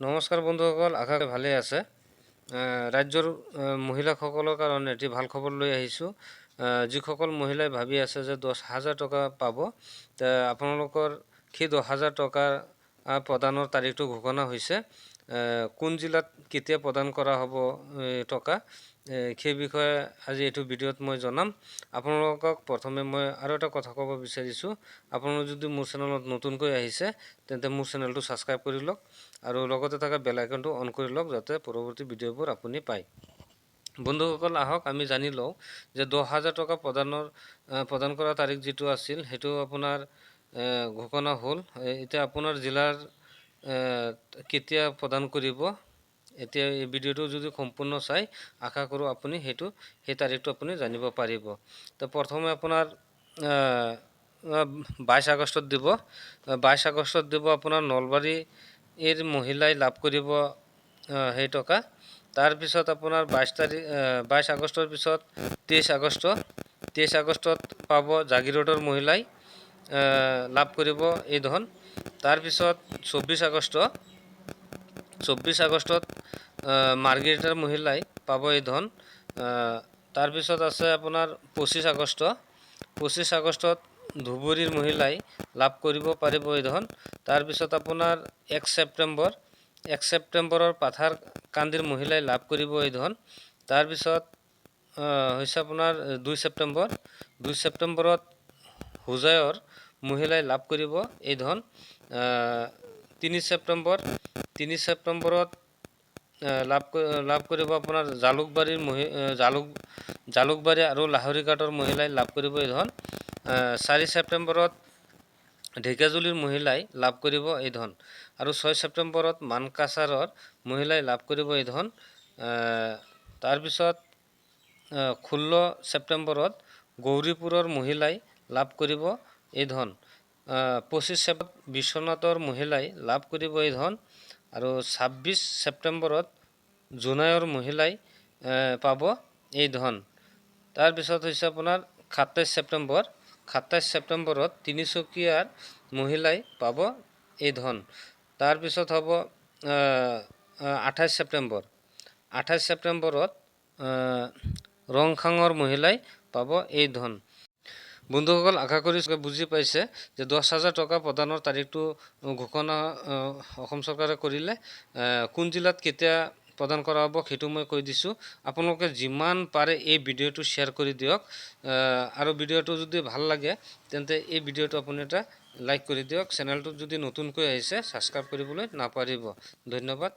নমস্কাৰ বন্ধুসকল, আশা কৰো ভালে আছে। ৰাজ্যৰ মহিলাসকলৰ কাৰণে এটি ভাল খবৰ লৈ আহিছোঁ। যিসকল মহিলাই ভাবি আছে যে 10,000 টকা পাব, আপোনালোকৰ সেই 10,000 টকা প্ৰদানৰ তাৰিখটো ঘোষণা হৈছে। কোন জিলাত কেতিয়া প্ৰদান কৰা হ'ব টকা, সেই বিষয়ে আজি এইটো ভিডিঅ'ত মই জনাম আপোনালোকক। প্ৰথমে মই আৰু এটা কথা ক'ব বিচাৰিছোঁ, আপোনালোক যদি মোৰ চেনেলত নতুনকৈ আহিছে তেন্তে মোৰ চেনেলটো ছাবস্ক্ৰাইব কৰি লওক আৰু লগতে থকা বেল আইকনটো অন কৰি লওক, যাতে পৰৱৰ্তী ভিডিঅ'বোৰ আপুনি পায়। বন্ধুসকল, আহক আমি জানি লওঁ যে 10,000 টকা প্ৰদান কৰা তাৰিখ যিটো আছিল সেইটো আপোনাৰ ঘোষণা হ'ল। এতিয়া আপোনাৰ জিলাৰ কেতিয়া প্ৰদান কৰিব, এতিয়া এই ভিডিঅ'টো যদি সম্পূৰ্ণ চাই আশা কৰোঁ আপুনি সেই তাৰিখটো আপুনি জানিব পাৰিব। তো প্ৰথমে আপোনাৰ 22 আগষ্টত দিব। 22 আগষ্টত দিব আপোনাৰ নলবাৰীৰ মহিলাই লাভ কৰিব সেই টকা। তাৰপিছত আপোনাৰ 22 আগষ্টৰ পিছত 23 আগষ্টত পাব জাগিৰোডৰ মহিলাই লাভ কৰিব এই ধন। তাৰপিছত 24 আগষ্টত মাৰ্ঘেৰিটাৰ মহিলাই পাব এই ধন। তাৰপিছত আছে আপোনাৰ 25 আগষ্টত ধুবুৰীৰ মহিলাই লাভ কৰিব পাৰিব এই ধন। তাৰপিছত আপোনাৰ 1 ছেপ্টেম্বৰৰ পাথাৰ কান্দিৰ মহিলাই লাভ কৰিব এই ধন। তাৰপিছত হৈছে আপোনাৰ 2 ছেপ্টেম্বৰত হোজাইৰ মহিলাই লাভ কৰিব এই ধন। 3 ছেপ্টেম্বৰত লাভ কৰিব আপোনাৰ জালুকবাৰী আৰু লাহৰীঘাটৰ মহিলাই লাভ কৰিব এই ধন। 4 ছেপ্টেম্বৰত ঢেকিয়াজুলিৰ মহিলাই লাভ কৰিব এই ধন। আৰু 6 ছেপ্টেম্বৰত মানকাছাৰৰ মহিলাই লাভ কৰিব এই ধন। তাৰপিছত 16 ছেপ্টেম্বৰত গৌৰীপুৰৰ মহিলাই লাভ কৰিব এই ধন। 25 ছেপ্টেম্বৰত বিশ্বনাথৰ মহিলাই লাভ কৰিব এই ধন। আৰু 26 ছেপ্টেম্বৰত জোনাইৰ মহিলাই পাব এই ধন। তাৰপিছত হৈছে আপোনাৰ 27 ছেপ্টেম্বৰত তিনিচুকীয়াৰ মহিলাই পাব এই ধন। তাৰপিছত হ'ব 28 ছেপ্টেম্বৰত ৰংখাঙৰ মহিলাই পাব এই ধন। বন্ধুসকল, আশা কৰিছোঁ বুজি পাইছে যে 10,000 টকা প্ৰদানৰ তাৰিখটো ঘোষণা অসম চৰকাৰে কৰিলে। কোন জিলাত কেতিয়া প্ৰদান কৰা হ'ব সেইটো মই কৈ দিছোঁ। আপোনালোকে যিমান পাৰে এই ভিডিঅ'টো শ্বেয়াৰ কৰি দিয়ক, আৰু ভিডিঅ'টো যদি ভাল লাগে তেন্তে এই ভিডিঅ'টো আপুনি এটা লাইক কৰি দিয়ক। চেনেলটোত যদি নতুনকৈ আহিছে ছাবস্ক্ৰাইব কৰিবলৈ নাপাহৰিব। ধন্যবাদ।